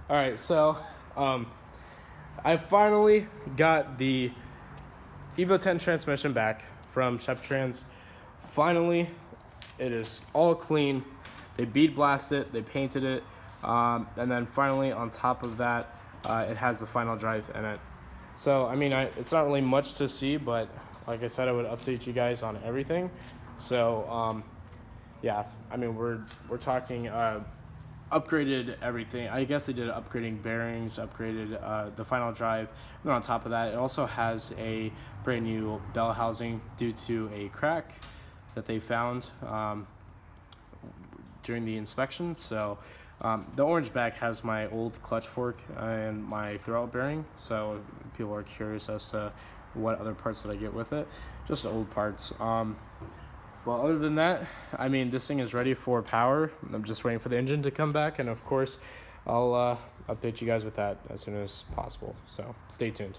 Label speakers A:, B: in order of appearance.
A: All right, so I finally got the Evo X transmission back from Sheptrans. Finally, it is all clean. They bead blasted it, they painted it, and then finally on top of that, it has the final drive in it. So I mean, it's not really much to see, but like I said, I would update you guys on everything. So yeah, I mean, we're talking upgraded everything. I guess they did upgrading bearings, upgraded the final drive, and then on top of that, it also has a brand new bell housing due to a crack that they found during the inspection. So the orange back has my old clutch fork and my throwout bearing, so people are curious as to what other parts that I get with it, just old parts. Well, other than that, I mean, this thing is ready for power. I'm just waiting for the engine to come back, and of course, I'll update you guys with that as soon as possible. So stay tuned.